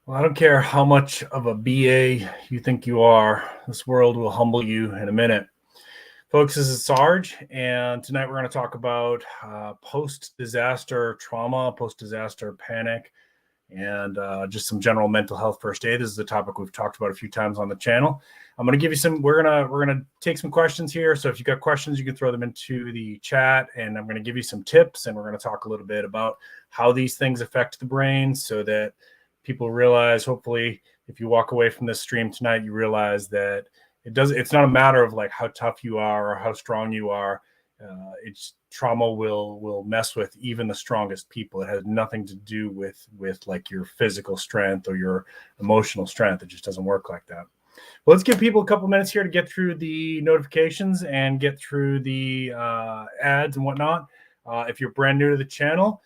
Well, I don't care how much of a BA you think you are. This world will humble you in a minute. Folks, this is Sarge, and tonight we're going to talk about post-disaster trauma, post-disaster panic, and just some general mental health first aid. This is a topic we've talked about a few times on the channel. I'm going to give you some. We're gonna take some questions here. So if you got questions, you can throw them into the chat, and I'm going to give you some tips, and we're going to talk a little bit about how these things affect the brain, so that people realize, hopefully, if you walk away from this stream tonight, you realize that it's not a matter of like how tough you are or how strong you are. It's trauma will mess with even the strongest people. It has nothing to do with like your physical strength or your emotional strength. It just doesn't work like that. Well, let's give people a couple minutes here to get through the notifications and get through the ads and whatnot. If you're brand new to the channel,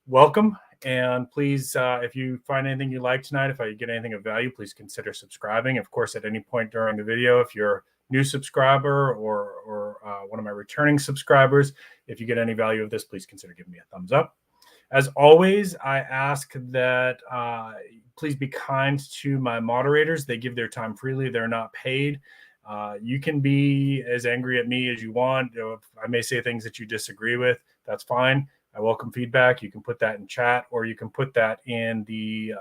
welcome. And please, if you find anything you like tonight, if I get anything of value, please consider subscribing. Of course, at any point during the video, if you're a new subscriber or one of my returning subscribers, if you get any value of this, please consider giving me a thumbs up. As always, I ask that please be kind to my moderators. They give their time freely. They're not paid. You can be as angry at me as you want. I may say things that you disagree with. That's fine. I welcome feedback. You can put that in chat, or you can put that in the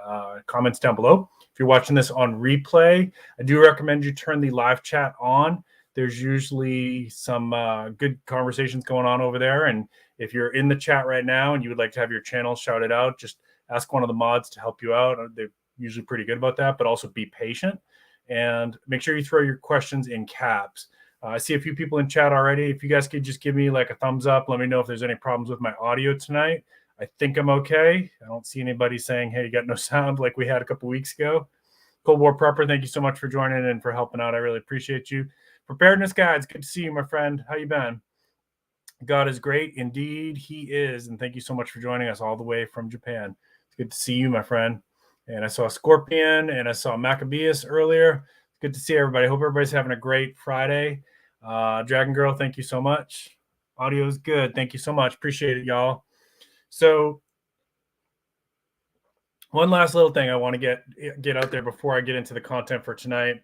comments down below. If you're watching this on replay, I do recommend you turn the live chat on. There's usually some good conversations going on over there. And if you're in the chat right now and you would like to have your channel shouted out, just ask one of the mods to help you out. They're usually pretty good about that, but also be patient and make sure you throw your questions in caps. I see a few people in chat already. If you guys could just give me like a thumbs up, let me know if there's any problems with my audio tonight. I think I'm okay. I don't see anybody saying, hey, you got no sound like we had a couple weeks ago. Cold War Prepper, thank you so much for joining and for helping out. I really appreciate you. Preparedness guides, good to see you, my friend. How you been? God is great. Indeed, he is. And thank you so much for joining us all the way from Japan. It's good to see you, my friend. And I saw Scorpion and I saw Maccabeus earlier. It's good to see everybody. I hope everybody's having a great Friday. Dragon Girl, thank you so much. Audio is good. Thank you so much. Appreciate it, y'all. So one last little thing I want to get out there before I get into the content for tonight.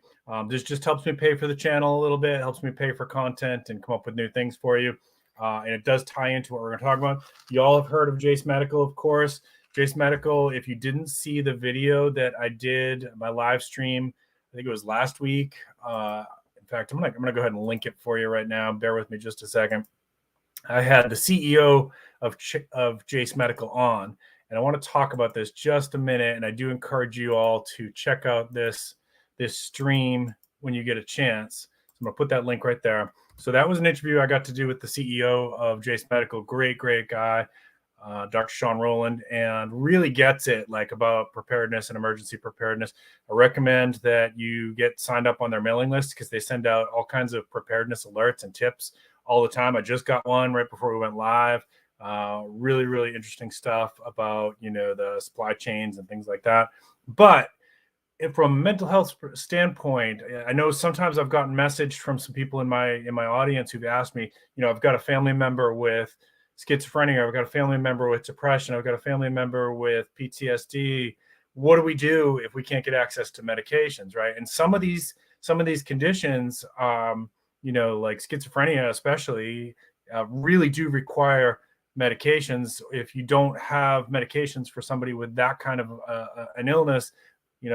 This just helps me pay for the channel a little bit. It helps me pay for content and come up with new things for you. And it does tie into what we're going to talk about. You all have heard of Jace Medical, of course. Jace Medical, if you didn't see the video that I did, my live stream, I think it was last week. In fact, I'm gonna go ahead and link it for you right now. Bear with me just a second. I had the CEO of Jace Medical on, and I want to talk about this just a minute. And I do encourage you all to check out this stream when you get a chance. So I'm gonna put that link right there. So that was an interview I got to do with the CEO of Jace Medical. Great guy. Dr. Sean Rowland, and really gets it like about preparedness and emergency preparedness. I recommend that you get signed up on their mailing list because they send out all kinds of preparedness alerts and tips all the time. I just got one right before we went live. Really interesting stuff about, the supply chains and things like that. But from a mental health standpoint, I know sometimes I've gotten messaged from some people in my audience who've asked me, I've got a family member with schizophrenia, I've got a family member with depression, I've got a family member with PTSD. What do we do if we can't get access to medications, right? And some of these conditions, like schizophrenia especially, really do require medications. If you don't have medications for somebody with that kind of an illness,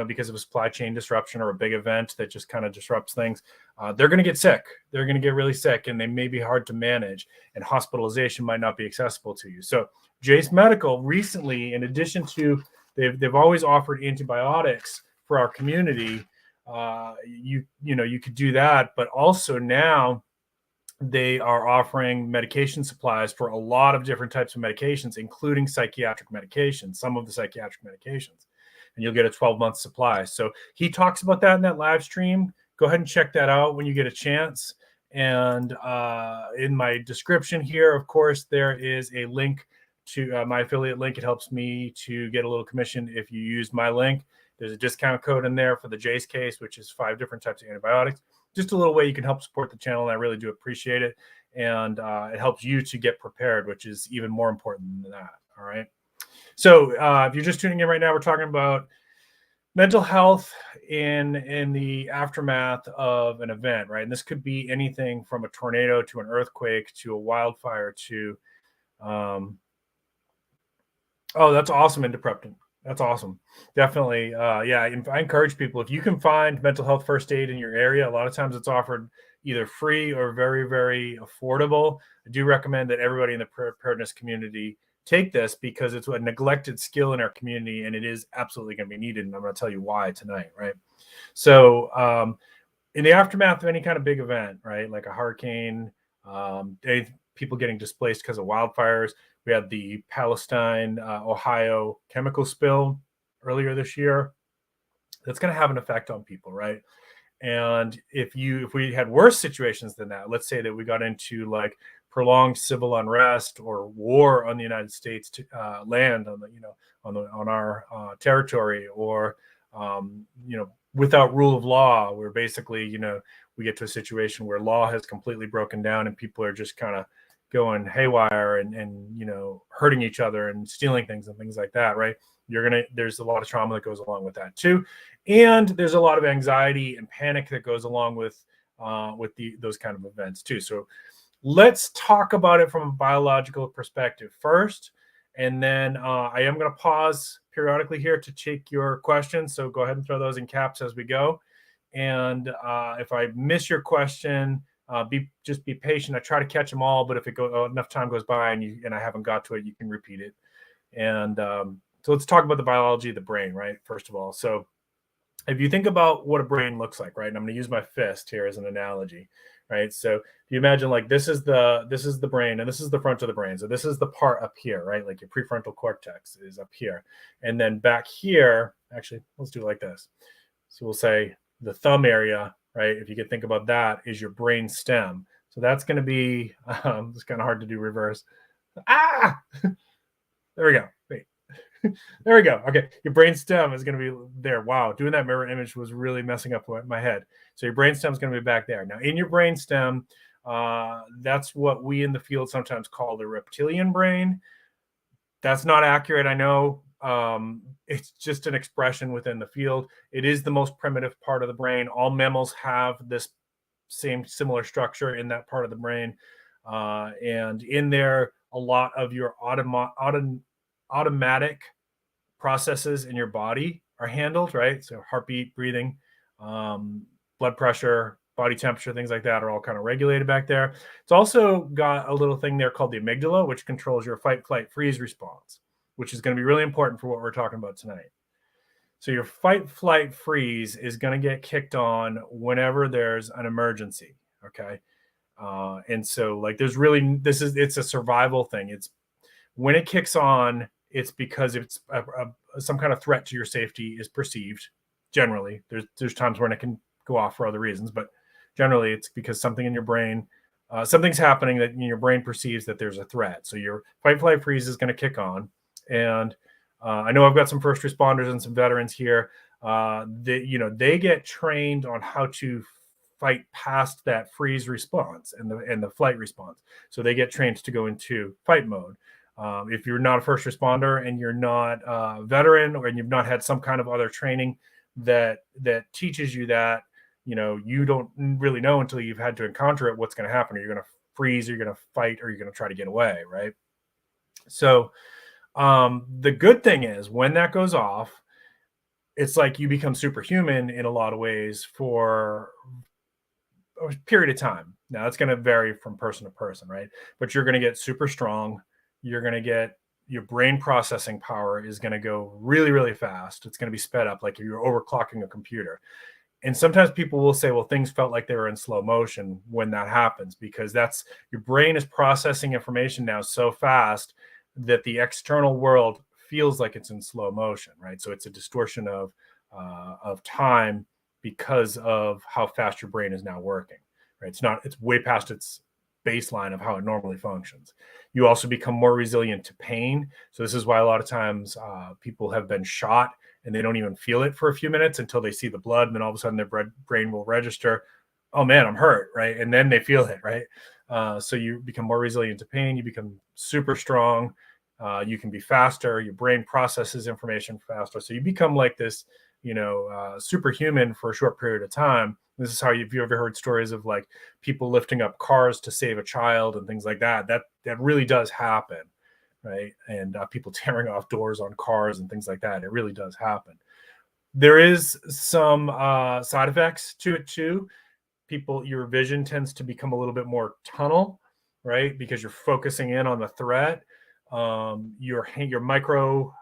because of a supply chain disruption or a big event that just kind of disrupts things, they're going to get sick. They're going to get really sick, and they may be hard to manage, and hospitalization might not be accessible to you. So Jace Medical recently, in addition to, they've always offered antibiotics for our community. You could do that, but also now they are offering medication supplies for a lot of different types of medications, including psychiatric medications, some of the psychiatric medications. And you'll get a 12-month supply. So he talks about that in that live stream. Go ahead and check that out when you get a chance. And in my description here, of course, there is a link to my affiliate link. It helps me to get a little commission if you use my link. There's a discount code in there for the Jace case, which is 5 different types of antibiotics. Just a little way you can help support the channel, and I really do appreciate it. And it helps you to get prepared, which is even more important than that. All right. So if you're just tuning in right now, we're talking about mental health in the aftermath of an event, right? And this could be anything from a tornado to an earthquake to a wildfire to oh, that's awesome, into prepping. That's awesome. Definitely. Yeah, I encourage people, if you can find mental health first aid in your area, a lot of times it's offered either free or very, very affordable. I do recommend that everybody in the preparedness community take this, because it's a neglected skill in our community and it is absolutely going to be needed. And I'm going to tell you why tonight, right? So in the aftermath of any kind of big event, right, like a hurricane, people getting displaced because of wildfires. We had the Palestine, Ohio chemical spill earlier this year. That's going to have an effect on people, right? And if we had worse situations than that, let's say that we got into like prolonged civil unrest or war on the United States land, on on our territory, or without rule of law, where basically we get to a situation where law has completely broken down and people are just kind of going haywire and hurting each other and stealing things and things like that, right? There's a lot of trauma that goes along with that too, and there's a lot of anxiety and panic that goes along with those kind of events too. So let's talk about it from a biological perspective first, and then I am going to pause periodically here to take your questions. So go ahead and throw those in caps as we go. And if I miss your question, just be patient. I try to catch them all, but if enough time goes by and I haven't got to it, you can repeat it. And so let's talk about the biology of the brain, right? First of all, so if you think about what a brain looks like, right? And I'm going to use my fist here as an analogy, right? So if you imagine like this is the brain and this is the front of the brain. So this is the part up here, right? Like your prefrontal cortex is up here. And then back here, actually, let's do it like this. So we'll say the thumb area, right? If you could think about that, is your brain stem. So that's going to be, it's kind of hard to do reverse. There we go. Wait. There we go. Okay. Your brain stem is going to be there. Wow. Doing that mirror image was really messing up my head. So your brain stem is going to be back there. Now in your brain stem, that's what we in the field sometimes call the reptilian brain. That's not accurate. I know. It's just an expression within the field. It is the most primitive part of the brain. All mammals have this similar structure in that part of the brain. And in there, a lot of your automatic processes in your body are handled, right? So heartbeat, breathing, blood pressure, body temperature, things like that are all kind of regulated back there. It's also got a little thing there called the amygdala, which controls your fight, flight, freeze response, which is going to be really important for what we're talking about tonight. So your fight, flight, freeze is going to get kicked on whenever there's an emergency, okay? And so like it's a survival thing. It's when it kicks on, it's because it's some kind of threat to your safety is perceived. Generally, there's times when it can go off for other reasons, but generally it's because something in your brain, something's happening that your brain perceives that there's a threat. So your fight, flight, freeze is going to kick on. And I know I've got some first responders and some veterans here. They get trained on how to fight past that freeze response and the flight response. So they get trained to go into fight mode. If you're not a first responder and you're not a veteran, and you've not had some kind of other training that teaches you that, you don't really know until you've had to encounter it what's going to happen. Are you going to freeze, or you're going to fight, or you're going to try to get away, right? So the good thing is when that goes off, it's like you become superhuman in a lot of ways for a period of time. Now that's going to vary from person to person, right? But you're going to get super strong. You're going to get your brain processing power is going to go really, really fast. It's going to be sped up like you're overclocking a computer. And sometimes people will say, well, things felt like they were in slow motion when that happens, because that's your brain is processing information now so fast that the external world feels like it's in slow motion, right? So it's a distortion of time because of how fast your brain is now working, right? It's way past its baseline of how it normally functions. You also become more resilient to pain. So this is why a lot of times people have been shot and they don't even feel it for a few minutes until they see the blood. And then all of a sudden their brain will register, oh man, I'm hurt, right? And then they feel it, right? So you become more resilient to pain. You become super strong. You can be faster. Your brain processes information faster. So you become like this, superhuman for a short period of time. This is how if you ever heard stories of like people lifting up cars to save a child and things like that, that really does happen, right? And people tearing off doors on cars and things like that. It really does happen. There is some side effects to it too. Your vision tends to become a little bit more tunnel, right? Because you're focusing in on the threat. Your micro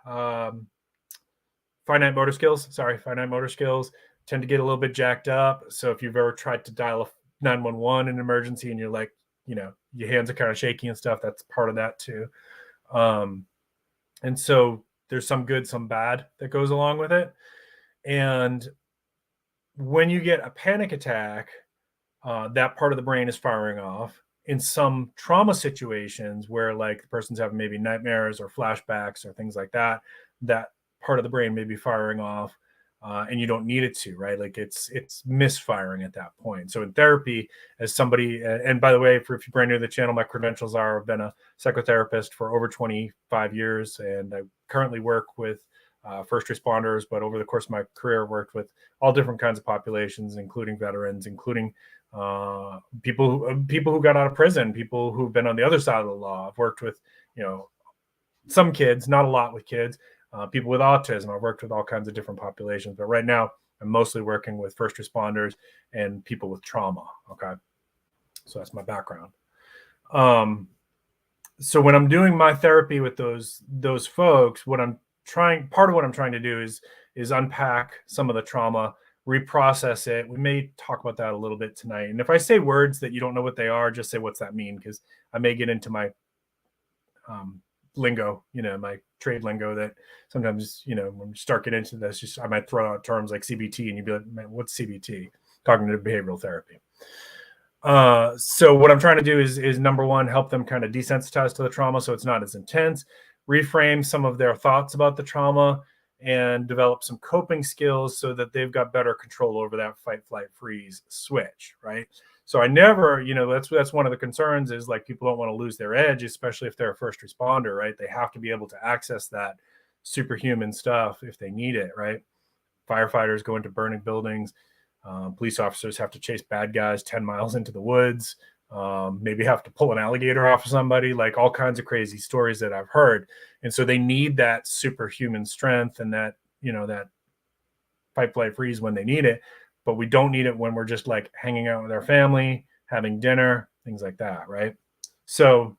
finite motor skills tend to get a little bit jacked up. So if you've ever tried to dial 911 in an emergency and you're like, your hands are kind of shaky and stuff, that's part of that too. And so there's some good, some bad that goes along with it. And when you get a panic attack, that part of the brain is firing off. In some trauma situations where like the person's having maybe nightmares or flashbacks or things like that, that part of the brain may be firing off, and you don't need it to, right? Like it's misfiring at that point. So in therapy, as somebody, and by the way, if you're brand new to the channel, my credentials are I've been a psychotherapist for over 25 years, and I currently work with first responders, but over the course of my career, worked with all different kinds of populations, including veterans, including people who got out of prison, people who've been on the other side of the law. I've worked with, some kids, not a lot with kids, people with autism. I've worked with all kinds of different populations, but right now I'm mostly working with first responders and people with trauma. Okay. So that's my background. So when I'm doing my therapy with those folks, part of what I'm trying to do is unpack some of the trauma, reprocess it. We may talk about that a little bit tonight. And if I say words that you don't know what they are, just say, what's that mean? Because I may get into my lingo, my trade lingo that sometimes, when you start getting into this, I might throw out terms like CBT and you'd be like, man, what's CBT? Talking to behavioral therapy. So what I'm trying to do is number one, help them kind of desensitize to the trauma so it's not as intense, reframe some of their thoughts about the trauma, and develop some coping skills so that they've got better control over that fight, flight, freeze switch, right? So I never, that's one of the concerns is like people don't want to lose their edge, especially if they're a first responder, right? They have to be able to access that superhuman stuff if they need it, right? Firefighters go into burning buildings. Police officers have to chase bad guys 10 miles into the woods, maybe have to pull an alligator off of somebody, like all kinds of crazy stories that I've heard. And so they need that superhuman strength and that, that fight, flight, freeze when they need it. But we don't need it when we're just like hanging out with our family, having dinner, things like that, right? So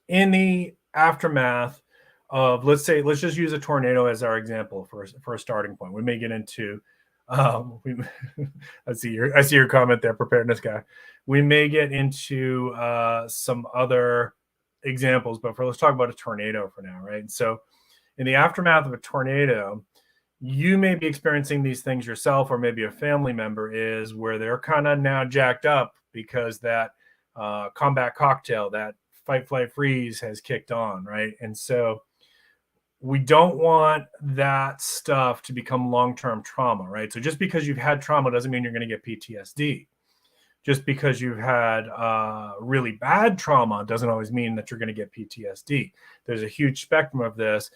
in the aftermath of, let's just use a tornado as our example for a starting point. We may get into I see your comment there, preparedness guy. We may get into some other examples, but let's talk about a tornado for now, right? So in the aftermath of a tornado, you may be experiencing these things yourself, or maybe a family member is, where they're kind of now jacked up because that combat cocktail, that fight, flight, freeze has kicked on, right? And so we don't want that stuff to become long-term trauma, right? So just because you've had trauma doesn't mean you're going to get PTSD. Just because you've had really bad trauma doesn't always mean that you're going to get PTSD. There's a huge spectrum of this,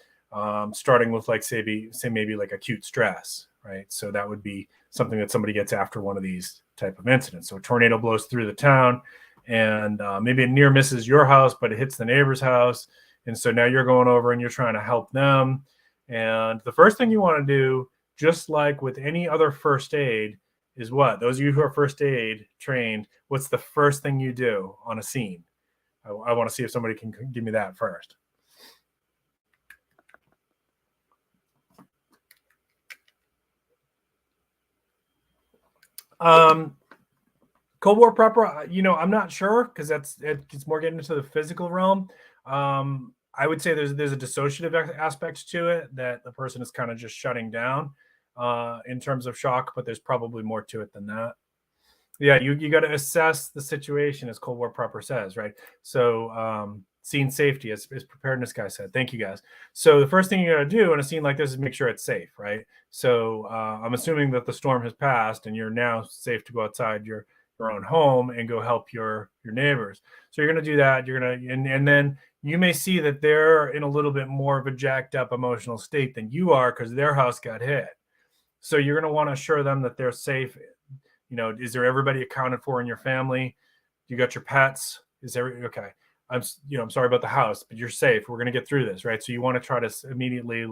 starting with like, say maybe like acute stress, right? So that would be something that somebody gets after one of these type of incidents. So a tornado blows through the town and maybe it near misses your house, but it hits the neighbor's house. And so now you're going over and you're trying to help them. And the first thing you want to do, just like with any other first aid, is what? Those of you who are first aid trained, what's the first thing you do on a scene? I want to see if somebody can give me that first. Cold War prepper, I'm not sure, because it's more getting into the physical realm. I would say there's a dissociative aspect to it, that the person is kind of just shutting down in terms of shock, but there's probably more to it than that. Yeah, you got to assess the situation, as Cold War prepper says, right? So scene safety, as preparedness guy said. Thank you guys. So the first thing you got to do in a scene like this is make sure it's safe, right? So I'm assuming that the storm has passed and you're now safe to go outside your own home and go help your neighbors. So you're going to do that. You're going to, and then you may see that they're in a little bit more of a jacked up emotional state than you are because their house got hit. So you're going to want to assure them that they're safe. Is there everybody accounted for in your family? You got your pets? Is there okay? I'm sorry about the house, but you're safe. We're going to get through this, right? So you want to try to immediately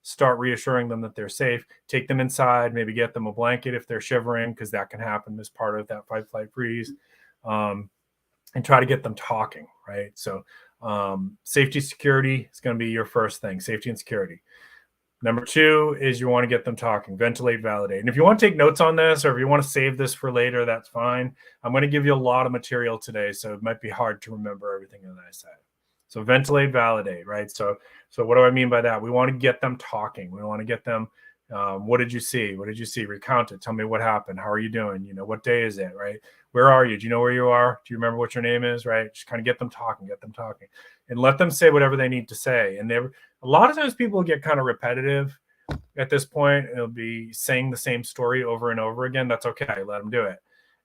start reassuring them that they're safe. Take them inside, maybe get them a blanket if they're shivering, because that can happen as part of that fight, flight, freeze, and try to get them talking, right? So safety, security is going to be your first thing, safety and security. Number 2 is you want to get them talking, ventilate, validate. And if you want to take notes on this, or if you want to save this for later, that's fine. I'm going to give you a lot of material today, so it might be hard to remember everything that I said. So ventilate, validate, right? So what do I mean by that? We want to get them talking. We want to get them, what did you see? What did you see? Recount it. Tell me what happened. How are you doing? What day is it, right? Where are you? Do you know where you are? Do you remember what your name is, right? Just kind of get them talking, and let them say whatever they need to say. And a lot of times people get kind of repetitive at this point. It'll be saying the same story over and over again. That's okay. Let them do it.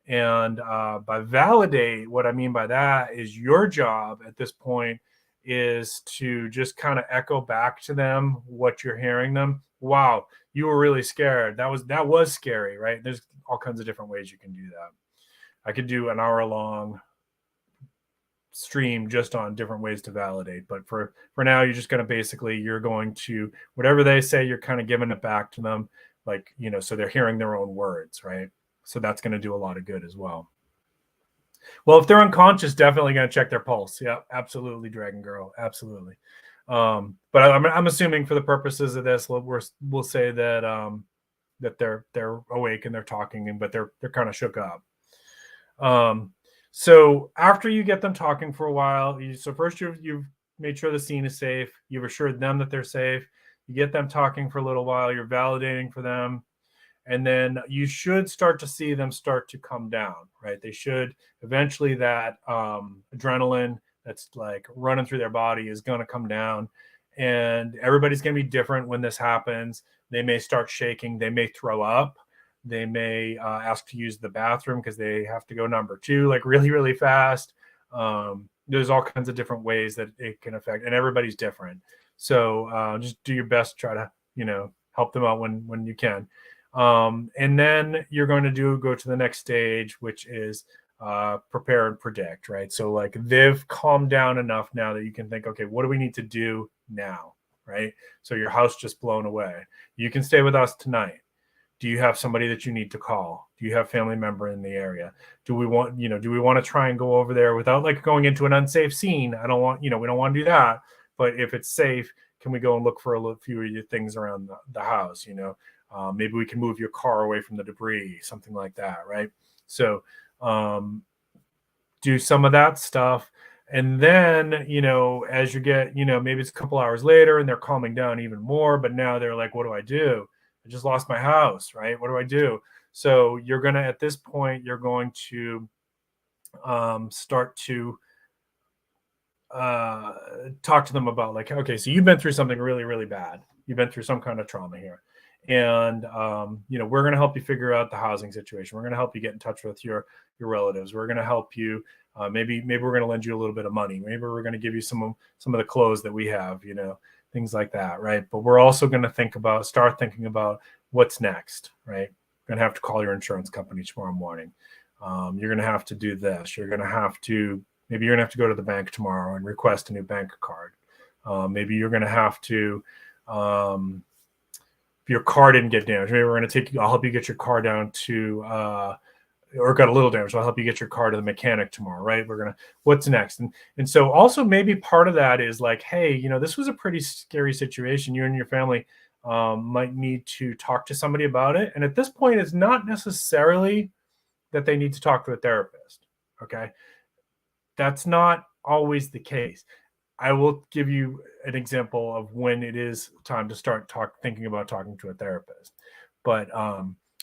And by validate, what I mean by that is your job at this point is to just kind of echo back to them what you're hearing them. Wow, you were really scared. That was scary, right? There's all kinds of different ways you can do that. I could do an hour-long stream just on different ways to validate, but for now, you're just going to you're going to, whatever they say, you're kind of giving it back to them, so they're hearing their own words, right? So that's going to do a lot of good as well. Well, if they're unconscious, definitely going to check their pulse. Yeah, absolutely, Dragon Girl, absolutely. But I'm assuming for the purposes of this, we'll say that that they're awake and they're talking, but they're kind of shook up. So after you get them talking for a while, first you've made sure the scene is safe. You've assured them that they're safe. You get them talking for a little while. You're validating for them. And then you should start to see them start to come down, right? They should eventually, that adrenaline that's running through their body is going to come down. And everybody's going to be different when this happens. They may start shaking. They may throw up. They may ask to use the bathroom because they have to go number 2, really, really fast. There's all kinds of different ways that it can affect, and everybody's different. So just do your best to try to, help them out when you can. And then you're going to go to the next stage, which is prepare and predict, right? So they've calmed down enough now that you can think, okay, what do we need to do now, right? So your house just blown away. You can stay with us tonight. Do you have somebody that you need to call? Do you have family member in the area? Do we want to try and go over there without going into an unsafe scene? We don't want to do that. But if it's safe, can we go and look for a few of your things around the house? Maybe we can move your car away from the debris, something like that, right? So do some of that stuff. And then, as you get, maybe it's a couple hours later and they're calming down even more, but now they're like, what do I do? I just lost my house, right? What do I do? So you're going to, at this point, you're going to start to talk to them about okay, so you've been through something really, really bad. You've been through some kind of trauma here. And, we're going to help you figure out the housing situation. We're going to help you get in touch with your relatives. We're going to help you. Maybe we're going to lend you a little bit of money. Maybe we're going to give you some of the clothes that we have, things like that, right? But we're also going to start thinking about what's next, right? You're going to have to call your insurance company tomorrow morning. You're going to have to do this. Maybe you're going to have to go to the bank tomorrow and request a new bank card. Maybe you're going to have to, if your car didn't get damaged, maybe I'll help you get your car down to, or got a little damage. So I'll help you get your car to the mechanic tomorrow, right? What's next? And so also maybe part of that is hey, this was a pretty scary situation. You and your family might need to talk to somebody about it. And at this point, it's not necessarily that they need to talk to a therapist, okay? That's not always the case. I will give you an example of when it is time to start thinking about talking to a therapist. But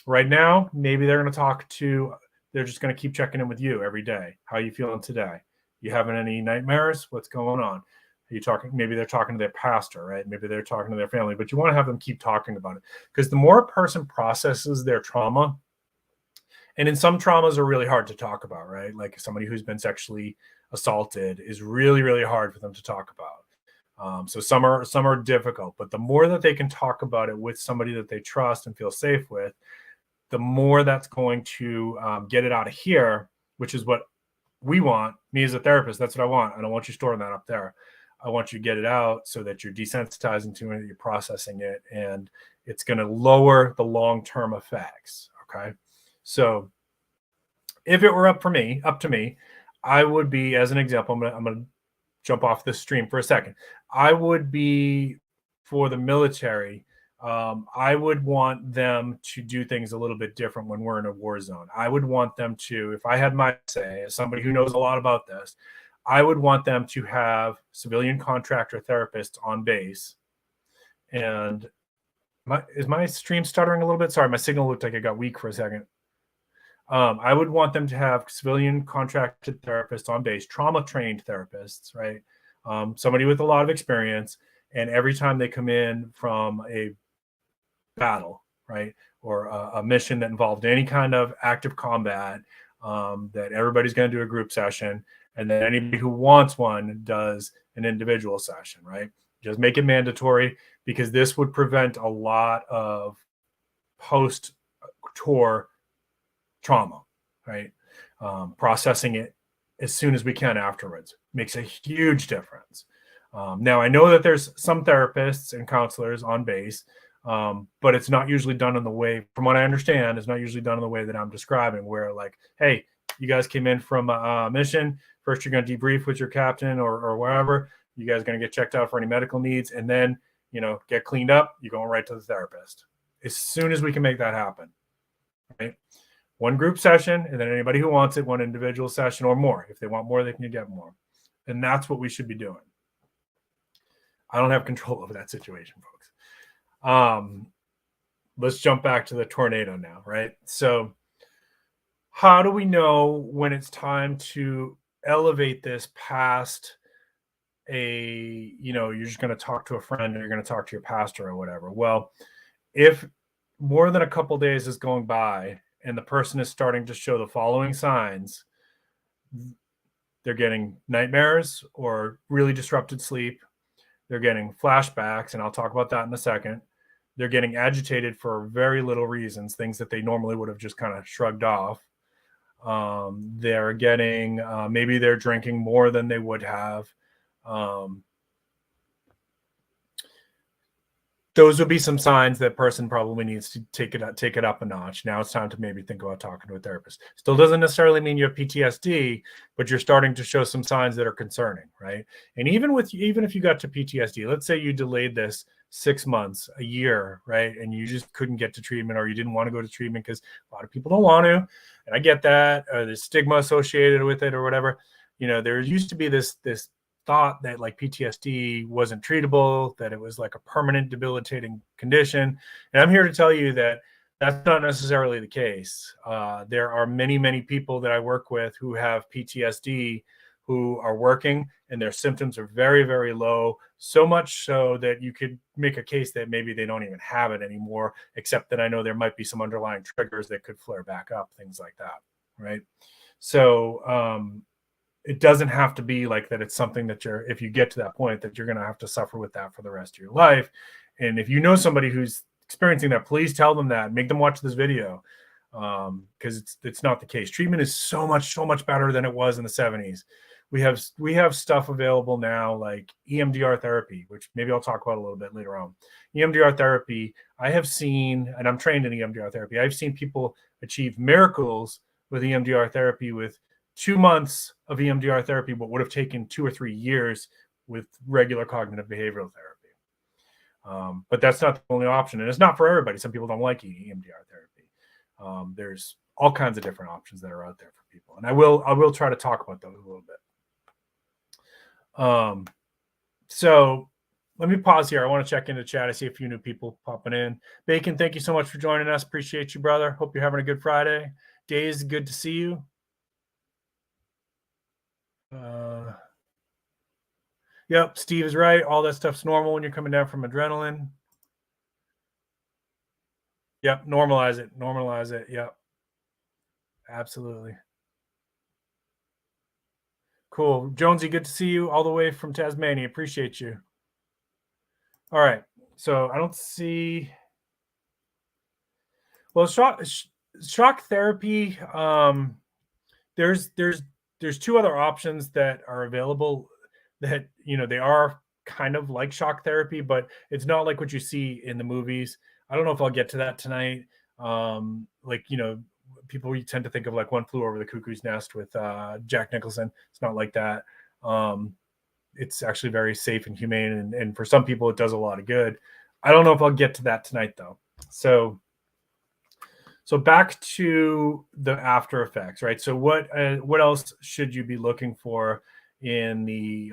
right now, maybe they're just going to keep checking in with you every day. How are you feeling today? You having any nightmares? What's going on? Are you talking? Maybe they're talking to their pastor, right? Maybe they're talking to their family, but you want to have them keep talking about it, because the more a person processes their trauma, and in some traumas are really hard to talk about, right? Like somebody who's been sexually assaulted is really, really hard for them to talk about. So some are difficult, but the more that they can talk about it with somebody that they trust and feel safe with, the more that's going to get it out of here, which is what we want. Me as a therapist, that's what I want. I don't want you storing that up there. I want you to get it out so that you're desensitizing to it, you're processing it, and it's going to lower the long-term effects. Okay. So if it were up to me, I would be, as an example, I'm going to jump off this stream for a second. I would be, for the military, I would want them to do things a little bit different when we're in a war zone. I would want them to, if I had my say, as somebody who knows a lot about this, I would want them to have civilian contractor therapists on base. And is my stream stuttering a little bit? Sorry, my signal looked like it got weak for a second. I would want them to have civilian contracted therapists on base, trauma-trained therapists, right? Somebody with a lot of experience. And every time they come in from a battle, right, or a mission that involved any kind of active combat, that everybody's going to do a group session. And then anybody who wants one does an individual session, right? Just make it mandatory, because this would prevent a lot of post-tour trauma, right? Processing it as soon as we can afterwards makes a huge difference. Now, I know that there's some therapists and counselors on base, but it's not usually done in the way, from what I understand, it's not usually done in the way that I'm describing, where like, hey, you guys came in from a mission. First, you're going to debrief with your captain or wherever. You guys are going to get checked out for any medical needs, and then, get cleaned up. You're going right to the therapist as soon as we can make that happen, right? One group session, and then anybody who wants it, one individual session or more. If they want more, they can get more. And that's what we should be doing. I don't have control over that situation, folks. Let's jump back to the tornado now, right? So how do we know when it's time to elevate this past you're just going to talk to a friend, or you're going to talk to your pastor or whatever? Well, if more than a couple days is going by and the person is starting to show the following signs, they're getting nightmares or really disrupted sleep. They're getting flashbacks, and I'll talk about that in a second. They're getting agitated for very little reasons, things that they normally would have just kind of shrugged off. They're getting, maybe they're drinking more than they would have. Those would be some signs that person probably needs to take it up a notch. Now it's time to maybe think about talking to a therapist. Still doesn't necessarily mean you have PTSD, but you're starting to show some signs that are concerning, right? And even if you got to PTSD, let's say you delayed this 6 months, a year, right? And you just couldn't get to treatment, or you didn't want to go to treatment because a lot of people don't want to. And I get that, there's stigma associated with it or whatever. There used to be this thought that like PTSD wasn't treatable, that it was like a permanent debilitating condition. And I'm here to tell you that that's not necessarily the case. There are many, many people that I work with who have PTSD who are working, and their symptoms are very, very low. So much so that you could make a case that maybe they don't even have it anymore, except that I know there might be some underlying triggers that could flare back up, things like that, right? So, it doesn't have to be like that. It's something that if you get to that point, that you're going to have to suffer with that for the rest of your life. And if you know somebody who's experiencing that, please tell them that. Make them watch this video, because it's not the case. Treatment is so much better than it was in the 70s. We have stuff available now like EMDR therapy, which maybe I'll talk about a little bit later on. EMDR therapy, I have seen, and I'm trained in EMDR therapy, I've seen people achieve miracles with EMDR therapy with 2 months of EMDR therapy, what would have taken 2 or 3 years with regular cognitive behavioral therapy. But that's not the only option, and it's not for everybody. Some people don't like EMDR therapy. There's all kinds of different options that are out there for people, and I will try to talk about those a little bit. So let me pause here. I want to check into chat. I see a few new people popping in. Bacon, thank you so much for joining us. Appreciate you, brother. Hope you're having a good Friday. Days, good to see you. Yep, Steve is right. All that stuff's normal when you're coming down from adrenaline. Yep, normalize it. Normalize it. Yep. Absolutely. Cool. Jonesy, good to see you all the way from Tasmania. Appreciate you. All right. So I don't see. Well, shock therapy. There's two other options that are available that, you know, they are kind of like shock therapy, but it's not like what you see in the movies. I don't know if I'll get to that tonight. Like, you know, people, you tend to think of like One Flew Over the Cuckoo's Nest with Jack Nicholson. It's not like that. It's actually very safe and humane, and for some people it does a lot of good. I don't know if I'll get to that tonight though. So back to the after effects, right? So what else should you be looking for in the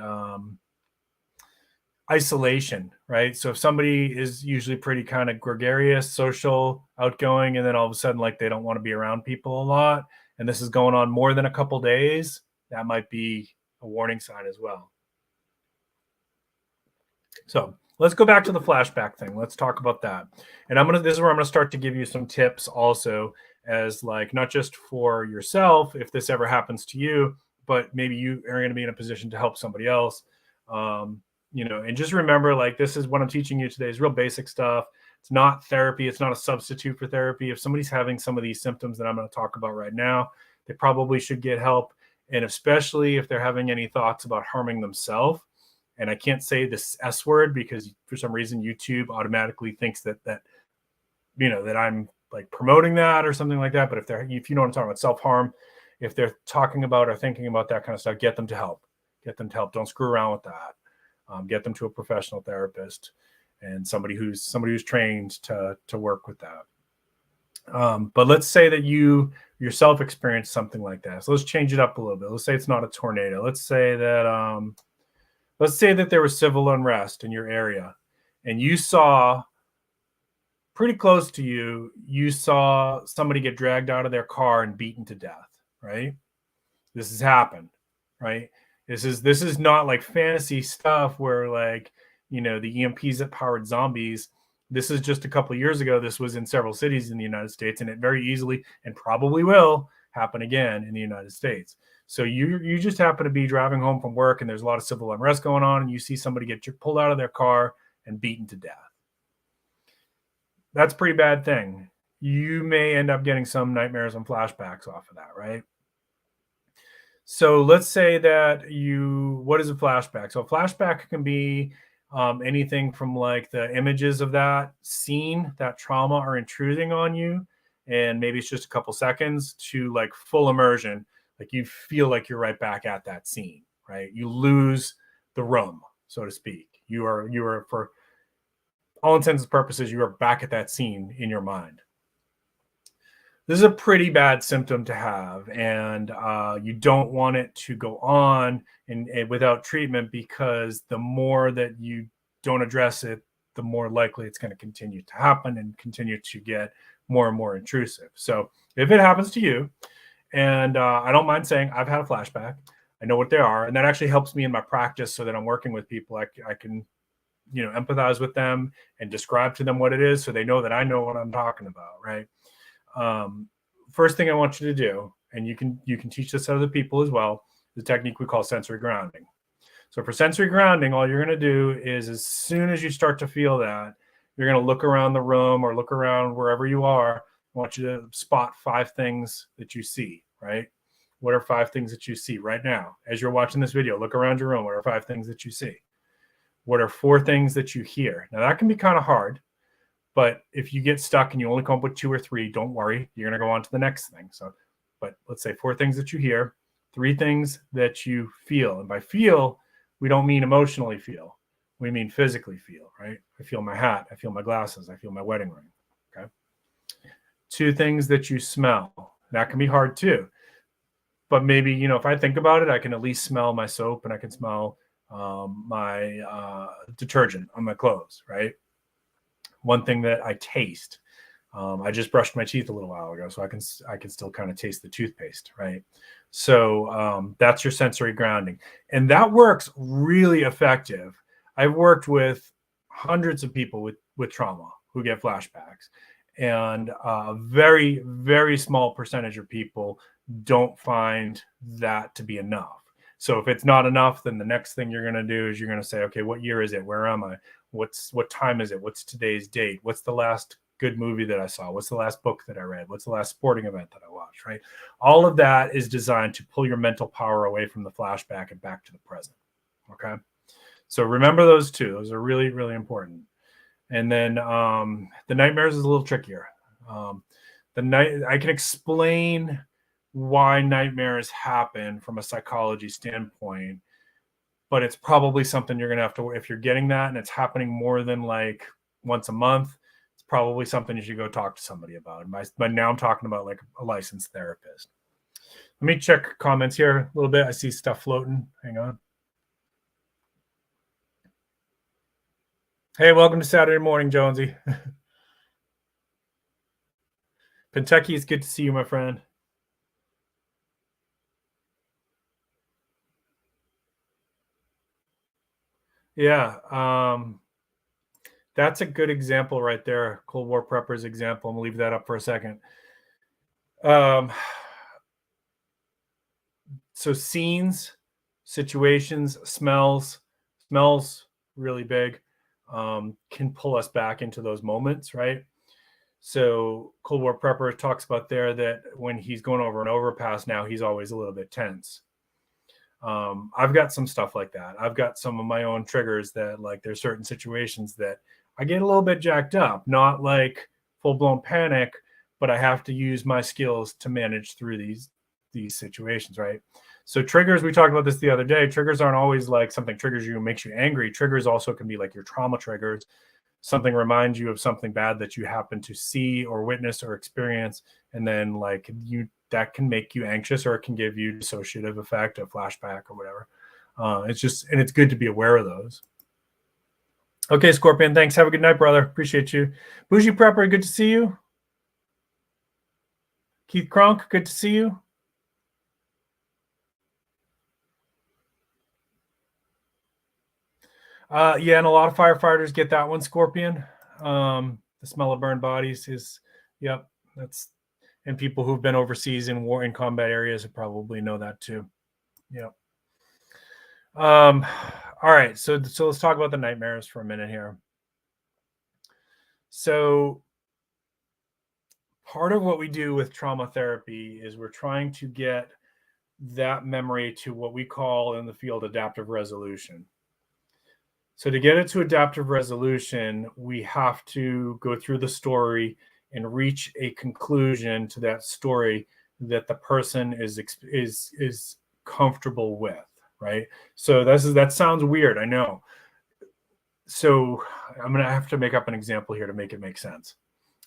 isolation, right? So if somebody is usually pretty kind of gregarious, social, outgoing, and then all of a sudden like they don't want to be around people a lot, and this is going on more than a couple days, that might be a warning sign as well. So let's go back to the flashback thing. Let's talk about that. And this is where I'm going to start to give you some tips also, as like, not just for yourself, if this ever happens to you, but maybe you are going to be in a position to help somebody else. You know, and just remember, like, this is what I'm teaching you today is real basic stuff. It's not therapy. It's not a substitute for therapy. If somebody's having some of these symptoms that I'm going to talk about right now, they probably should get help. And especially if they're having any thoughts about harming themselves. And I can't say this S word because for some reason YouTube automatically thinks that you know, that I'm like promoting that or something like that. But if you know what I'm talking about, self-harm, if they're talking about or thinking about that kind of stuff, get them to help. Get them to help. Don't screw around with that. Get them to a professional therapist and somebody who's trained to work with that. But let's say that you yourself experienced something like that. So let's change it up a little bit. Let's say it's not a tornado. Let's say that there was civil unrest in your area, and you saw pretty close to you saw somebody get dragged out of their car and beaten to death, right? This has happened, right? This is not like fantasy stuff where, like, you know, the EMPs that powered zombies. This is just a couple of years ago. This was in several cities in the United States, and it very easily and probably will happen again in the United States. So you just happen to be driving home from work and there's a lot of civil unrest going on, and you see somebody get pulled out of their car and beaten to death. That's a pretty bad thing. You may end up getting some nightmares and flashbacks off of that, right? So let's say that what is a flashback? So a flashback can be anything from like the images of that scene, that trauma are intruding on you, and maybe it's just a couple seconds, to like full immersion. Like you feel like you're right back at that scene, right? You lose the room, so to speak. You are, for all intents and purposes, you are back at that scene in your mind. This is a pretty bad symptom to have, and you don't want it to go on and without treatment, because the more that you don't address it, the more likely it's going to continue to happen and continue to get more and more intrusive. So if it happens to you, and I don't mind saying I've had a flashback, I know what they are, and that actually helps me in my practice, so that I'm working with people, I can, you know, empathize with them and describe to them what it is, so they know that I know what I'm talking about, right? First thing I want you to do, and you can teach this to other people as well, the technique we call sensory grounding. So for sensory grounding, all you're going to do is, as soon as you start to feel that, you're going to look around the room or look around wherever you are. I want you to spot 5 things that you see, right? What are 5 things that you see right now? As you're watching this video, look around your room. What are 5 things that you see? What are 4 things that you hear? Now that can be kind of hard, but if you get stuck and you only come up with 2 or 3, don't worry. You're going to go on to the next thing. So, but let's say 4 things that you hear, 3 things that you feel. And by feel, we don't mean emotionally feel. We mean physically feel, right? I feel my hat. I feel my glasses. I feel my wedding ring. Okay. 2 things that you smell. That can be hard too. But maybe, you know, if I think about it, I can at least smell my soap, and I can smell my detergent on my clothes, right? One thing that I taste, I just brushed my teeth a little while ago, so I can still kind of taste the toothpaste, right? So that's your sensory grounding, and that works really effective. I've worked with hundreds of people with trauma who get flashbacks, and a very, very small percentage of people don't find that to be enough. So if it's not enough, then the next thing you're going to do is you're going to say, okay, what year is it? Where am I? What time is it? What's today's date? What's the last good movie that I saw? What's the last book that I read? What's the last sporting event that I watched, right? All of that is designed to pull your mental power away from the flashback and back to the present. Okay. So remember those two. Those are really, really important. And then the nightmares is a little trickier. I can explain why nightmares happen from a psychology standpoint, but it's probably something you're going to have to, if you're getting that and it's happening more than like once a month, it's probably something you should go talk to somebody about. But now I'm talking about like a licensed therapist. Let me check comments here a little bit. I see stuff floating. Hang on. Hey, welcome to Saturday morning, Jonesy. Kentucky, it's good to see you, my friend. Yeah, that's a good example right there. Cold War Preppers example. I'm gonna leave that up for a second. So scenes, situations, smells really big, can pull us back into those moments, right? So Cold War Prepper talks about there that when he's going over an overpass now, he's always a little bit tense. I've got some stuff like that. I've got some of my own triggers that, like, there's certain situations that I get a little bit jacked up, not like full-blown panic, but I have to use my skills to manage through these situations, right? So triggers, we talked about this the other day. Triggers aren't always like something triggers you and makes you angry. Triggers also can be like your trauma triggers. Something reminds you of something bad that you happen to see or witness or experience, and then like that can make you anxious, or it can give you dissociative effect, a flashback or whatever. It's good to be aware of those. Okay, Scorpion, thanks. Have a good night, brother. Appreciate you. Bougie Prepper, good to see you. Keith Kronk, good to see you. Yeah, and a lot of firefighters get that one, Scorpion. The smell of burned bodies is, yep, that's, and people who've been overseas in war in combat areas probably know that too. Yep. All right, so let's talk about the nightmares for a minute here. So part of what we do with trauma therapy is we're trying to get that memory to what we call in the field adaptive resolution. So to get it to adaptive resolution, we have to go through the story and reach a conclusion to that story that the person is comfortable with, right? So that sounds weird, I know. So I'm going to have to make up an example here to make it make sense.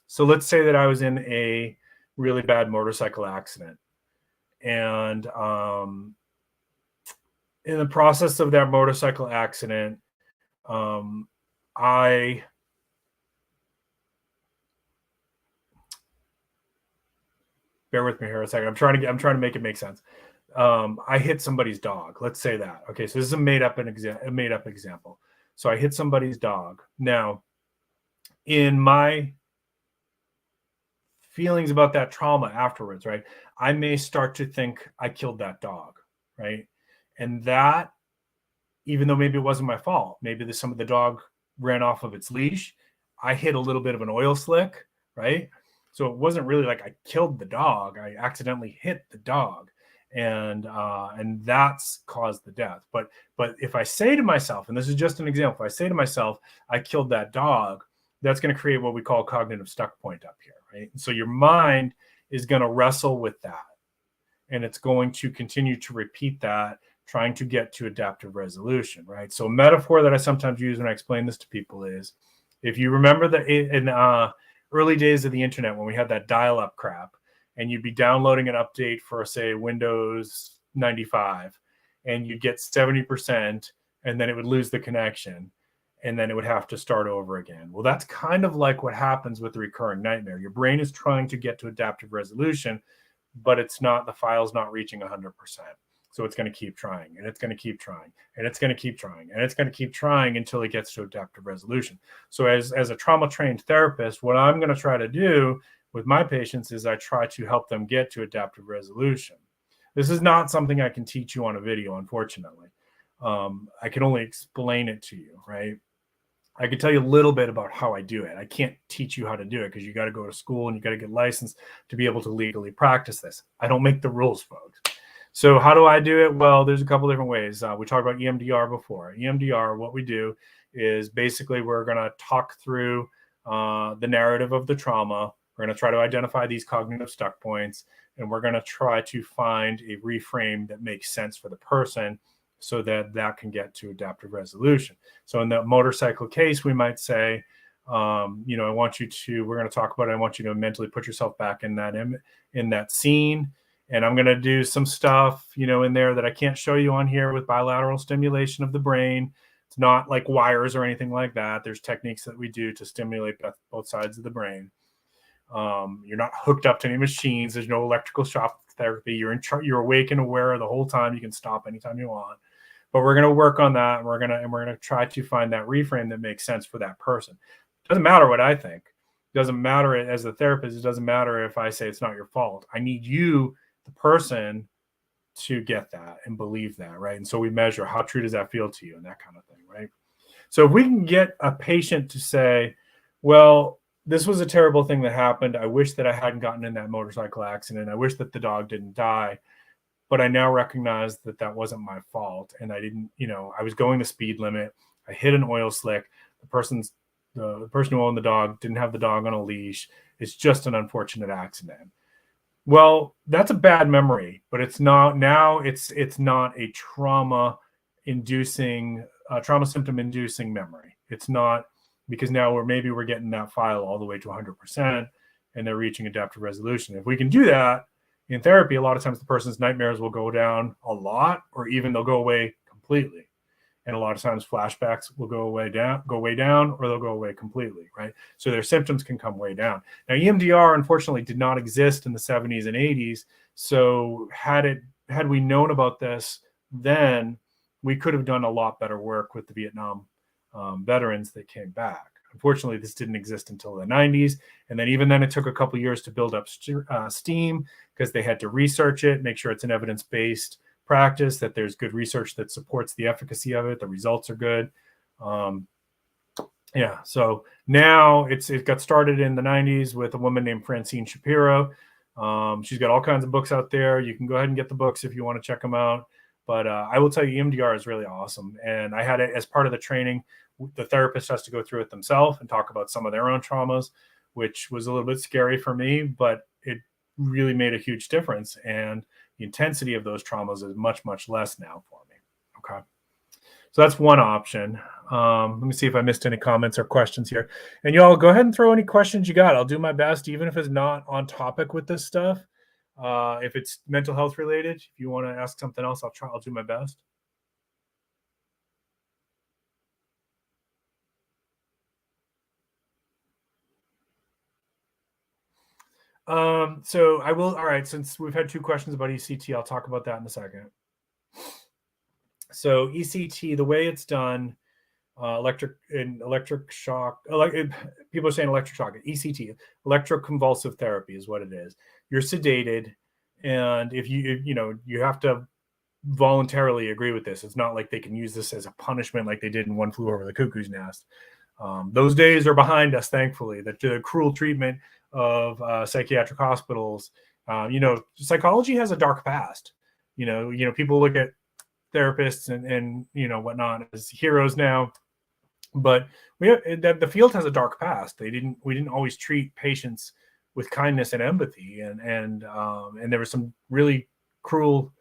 So let's say that I was in a really bad motorcycle accident, and in the process of that motorcycle accident, bear with me here a second. I'm trying to make it make sense. I hit somebody's dog. Let's say that. Okay, so this is a made up example. So I hit somebody's dog. Now, in my feelings about that trauma afterwards, right, I may start to think I killed that dog, right? And that, even though maybe it wasn't my fault, maybe some of the dog ran off of its leash, I hit a little bit of an oil slick, right? So it wasn't really like I killed the dog. I accidentally hit the dog, and that's caused the death. But if I say to myself, and this is just an example, if I say to myself, I killed that dog, that's going to create what we call cognitive stuck point up here, right? And so your mind is going to wrestle with that, and it's going to continue to repeat that, trying to get to adaptive resolution, right? So a metaphor that I sometimes use when I explain this to people is, if you remember that in early days of the internet, when we had that dial-up crap, and you'd be downloading an update for, say, Windows 95, and you'd get 70%, and then it would lose the connection, and then it would have to start over again. Well, that's kind of like what happens with the recurring nightmare. Your brain is trying to get to adaptive resolution, but it's not, the file's not reaching 100%. So it's going to keep trying, and it's going to keep trying, and it's going to keep trying, and it's going to keep trying until it gets to adaptive resolution. So as a trauma-trained therapist, what I'm going to try to do with my patients is I try to help them get to adaptive resolution. This is not something I can teach you on a video, unfortunately. I can only explain it to you, right? I can tell you a little bit about how I do it. I can't teach you how to do it because you got to go to school and you got to get licensed to be able to legally practice this. I don't make the rules, folks. So how do I do it? Well, there's a couple different ways. We talked about EMDR before. EMDR, what we do is basically we're going to talk through the narrative of the trauma. We're going to try to identify these cognitive stuck points, and we're going to try to find a reframe that makes sense for the person so that that can get to adaptive resolution. So in the motorcycle case, we might say, I want you to, we're going to talk about it. I want you to mentally put yourself back in that scene. And I'm going to do some stuff, in there that I can't show you on here with bilateral stimulation of the brain. It's not like wires or anything like that. There's techniques that we do to stimulate both sides of the brain. You're not hooked up to any machines. There's no electrical shock therapy. You're awake and aware the whole time. You can stop anytime you want. But we're going to work on that, and we're going to try to find that reframe that makes sense for that person. It doesn't matter what I think. It doesn't matter as a therapist. It doesn't matter if I say it's not your fault. I need you, the person, to get that and believe that, right? And so we measure how true does that feel to you and that kind of thing, right? So if we can get a patient to say, well, this was a terrible thing that happened. I wish that I hadn't gotten in that motorcycle accident. I wish that the dog didn't die. But I now recognize that that wasn't my fault. And I didn't, I was going the speed limit. I hit an oil slick. The person who owned the dog didn't have the dog on a leash. It's just an unfortunate accident. Well, that's a bad memory, but it's not now. It's not a trauma symptom inducing memory. It's not, because now we're getting that file all the way to 100% and they're reaching adaptive resolution. If we can do that in therapy, a lot of times the person's nightmares will go down a lot, or even they'll go away completely. And a lot of times flashbacks will go way down, or they'll go away completely, right? So their symptoms can come way down. Now, EMDR, unfortunately, did not exist in the 70s and 80s. So had we known about this then, we could have done a lot better work with the Vietnam veterans that came back. Unfortunately, this didn't exist until the 90s. And then even then, it took a couple years to build up steam because they had to research it, make sure it's an evidence-based practice, that there's good research that supports the efficacy of it. The results are good. So now it got started in the 90s with a woman named Francine Shapiro. She's got all kinds of books out there. You can go ahead and get the books if you want to check them out. But I will tell you, EMDR is really awesome. And I had it as part of the training. The therapist has to go through it themselves and talk about some of their own traumas, which was a little bit scary for me, but it really made a huge difference. And the intensity of those traumas is much, much less now for me. Okay. So that's one option. Let me see if I missed any comments or questions here. And y'all go ahead and throw any questions you got. I'll do my best, even if it's not on topic with this stuff. If it's mental health related, if you want to ask something else, I'll do my best. So I will. All right. Since we've had two questions about ECT, I'll talk about that in a second. So ECT, the way it's done, electric shock. People are saying electric shock. ECT, electroconvulsive therapy, is what it is. You're sedated, and if you have to voluntarily agree with this. It's not like they can use this as a punishment like they did in One Flew Over the Cuckoo's Nest. Those days are behind us, thankfully. The cruel treatment of psychiatric hospitals. Psychology has a dark past. People look at therapists and whatnot as heroes now, but the field has a dark past. We didn't always treat patients with kindness and empathy, and there was some really cruel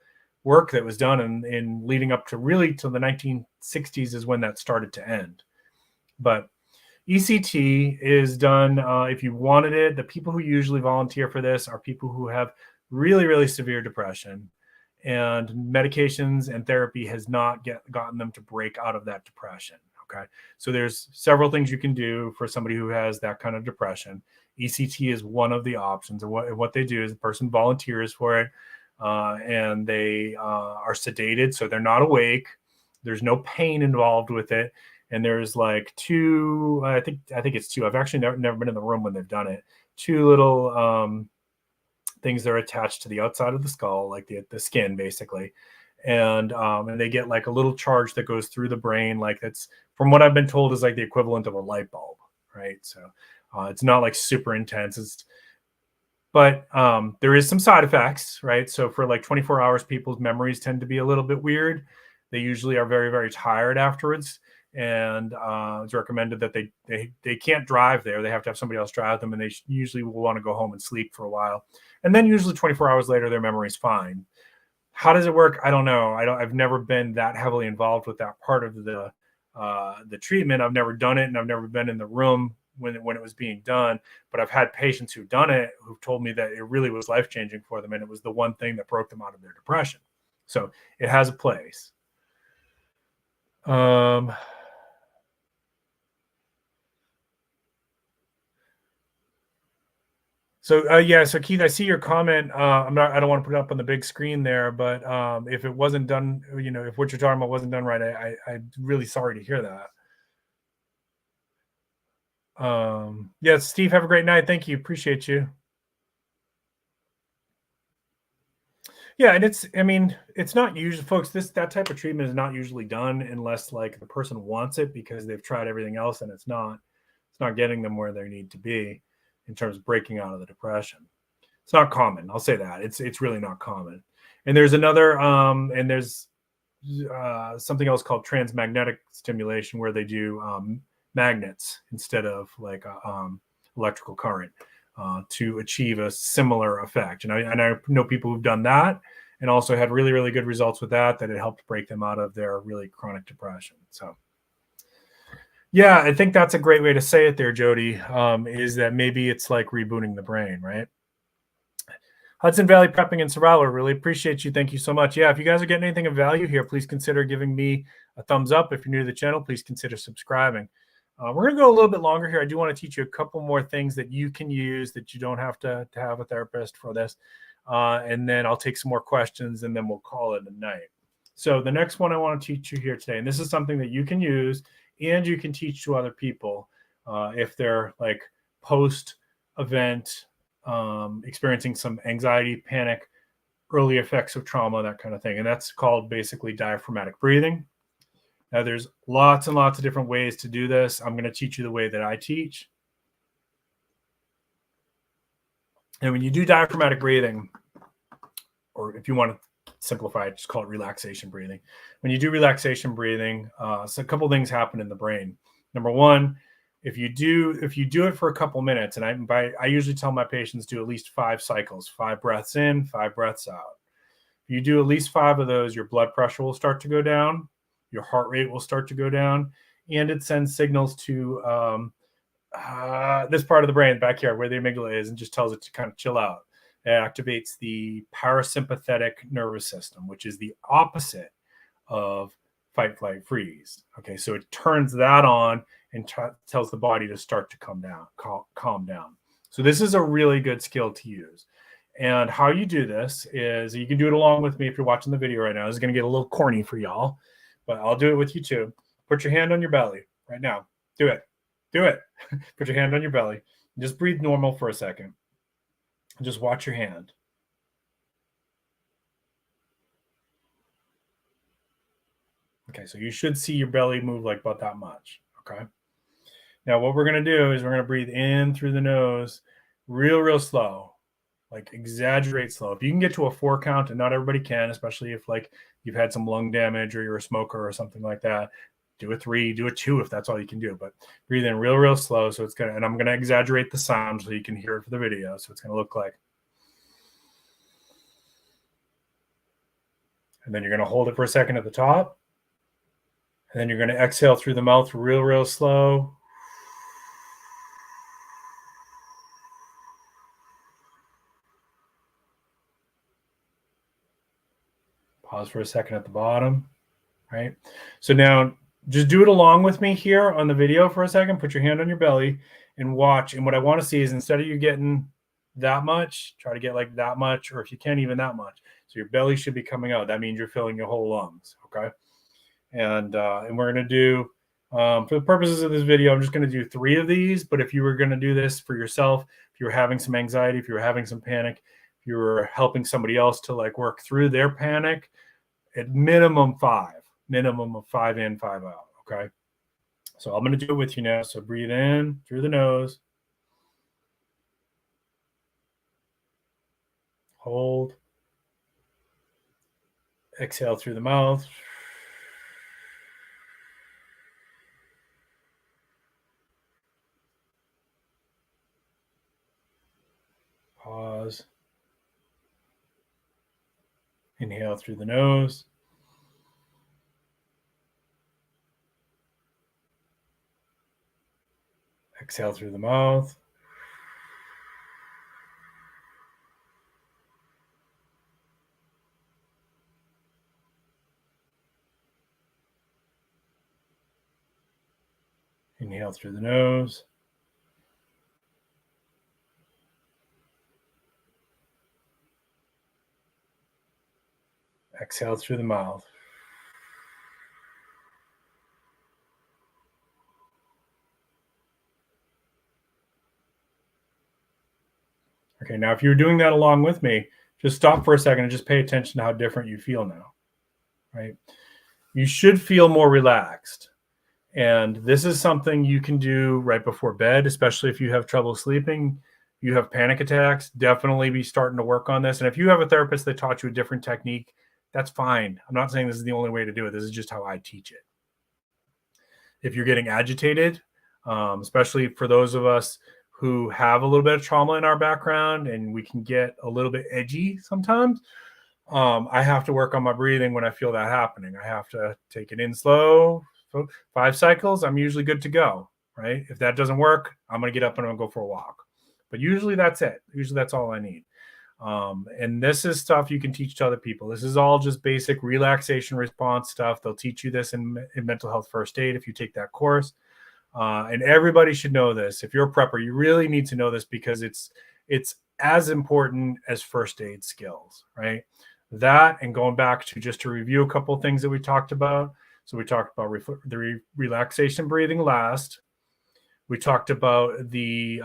work that was done in leading up to the 1960s is when that started to end. But ECT is done if you wanted it. The people who usually volunteer for this are people who have really, really severe depression, and medications and therapy has not gotten them to break out of that depression. Okay. So there's several things you can do for somebody who has that kind of depression. ECT is one of the options. And what they do is the person volunteers for it, and they are sedated. So they're not awake. There's no pain involved with it. And there's like two, I think it's two. I've actually never been in the room when they've done it. Two little things that are attached to the outside of the skull, like the skin, basically. And they get like a little charge that goes through the brain, like that's from what I've been told, is like the equivalent of a light bulb, right? So it's not like super intense. But there is some side effects, right? So for like 24 hours, people's memories tend to be a little bit weird. They usually are very, very tired afterwards. And it's recommended that they can't drive there. They have to have somebody else drive them, and they usually will want to go home and sleep for a while. And then usually 24 hours later, their memory's fine. How does it work? I don't know. I've never been that heavily involved with that part of the treatment. I've never done it, and I've never been in the room when it was being done. But I've had patients who've done it who've told me that it really was life-changing for them, and it was the one thing that broke them out of their depression. So it has a place. So yeah, so Keith, I see your comment. I don't want to put it up on the big screen there, but if it wasn't done, if what you're talking about wasn't done right, I'm really sorry to hear that. Yeah, Steve, have a great night. Thank you. Appreciate you. Yeah, and it's not usually, folks, that type of treatment is not usually done unless like the person wants it, because they've tried everything else and it's not getting them where they need to be in terms of breaking out of the depression. It's not common. I'll say that. It's really not common. And there's another there's something else called transmagnetic stimulation, where they do magnets instead of like electrical current to achieve a similar effect. And I know people who've done that and also had really, really good results with that it helped break them out of their really chronic depression. So yeah, I think that's a great way to say it there, Jody, is that maybe it's like rebooting the brain, right? Hudson Valley Prepping and Survival, really appreciate you. Thank you so much. Yeah, if you guys are getting anything of value here, please consider giving me a thumbs up. If you're new to the channel, please consider subscribing. We're going to go a little bit longer here. I do want to teach you a couple more things that you can use that you don't have to have a therapist for this. And then I'll take some more questions, and then we'll call it a night. So the next one I want to teach you here today, and this is something that you can use and you can teach to other people if they're like post-event experiencing some anxiety, panic, early effects of trauma, that kind of thing. And that's called basically diaphragmatic breathing. Now, there's lots and lots of different ways to do this. I'm going to teach you the way that I teach. And when you do diaphragmatic breathing, or if you want to simplify it, just call it relaxation breathing. When you do relaxation breathing, so a couple things happen in the brain. Number one, if you do it for a couple minutes, and I usually tell my patients do at least 5 cycles, 5 breaths in, 5 breaths out. If you do at least 5 of those, your blood pressure will start to go down, your heart rate will start to go down, and it sends signals to this part of the brain back here where the amygdala is, and just tells it to kind of chill out. It activates the parasympathetic nervous system, which is the opposite of fight, flight, freeze. Okay, so it turns that on and tells the body to start to calm down. So this is a really good skill to use. And how you do this is, you can do it along with me if you're watching the video right now. This is going to get a little corny for y'all, but I'll do it with you too. Put your hand on your belly right now. Do it. Do it. Put your hand on your belly. Just breathe normal for a second. Just watch your hand. Okay, so you should see your belly move like about that much. Okay. Now what we're going to do is we're going to breathe in through the nose real slow, like exaggerate slow. If you can get to a 4 count, and not everybody can, especially if like you've had some lung damage or you're a smoker or something like that, do a 3, do a 2 if that's all you can do. But breathe in real slow. So it's and I'm going to exaggerate the sound so you can hear it for the video. So it's going to look like, and then you're going to hold it for a second at the top. And then you're going to exhale through the mouth real slow. Pause for a second at the bottom, right? So now just do it along with me here on the video for a second. Put your hand on your belly and watch. And what I want to see is, instead of you getting that much, try to get like that much, or if you can't, even that much. So your belly should be coming out. That means you're filling your whole lungs, okay? And we're going to do, for the purposes of this video, I'm just going to do 3 of these. But if you were going to do this for yourself, if you were having some anxiety, if you were having some panic, if you were helping somebody else to like work through their panic, at minimum 5 in, 5 out, okay? So I'm going to do it with you now. So breathe in through the nose. Hold. Exhale through the mouth. Pause. Inhale through the nose. Exhale through the mouth. Inhale through the nose. Exhale through the mouth. Okay, now if you're doing that along with me, just stop for a second and just pay attention to how different you feel now, right? You should feel more relaxed. And this is something you can do right before bed, especially if you have trouble sleeping, you have panic attacks, definitely be starting to work on this. And if you have a therapist that taught you a different technique, that's fine. I'm not saying this is the only way to do it. This is just how I teach it. If you're getting agitated, especially for those of us who have a little bit of trauma in our background and we can get a little bit edgy sometimes, I have to work on my breathing when I feel that happening. I have to take it in slow. 5 cycles, I'm usually good to go, right? If that doesn't work, I'm going to get up and I'm going to go for a walk. But usually that's it. Usually that's all I need. And this is stuff you can teach to other people. This is all just basic relaxation response stuff. They'll teach you this in mental health first aid if you take that course. And everybody should know this. If you're a prepper, you really need to know this because it's as important as first aid skills, right? That, and going back to just to review a couple of things that we talked about. So we talked about the relaxation breathing last. We talked about the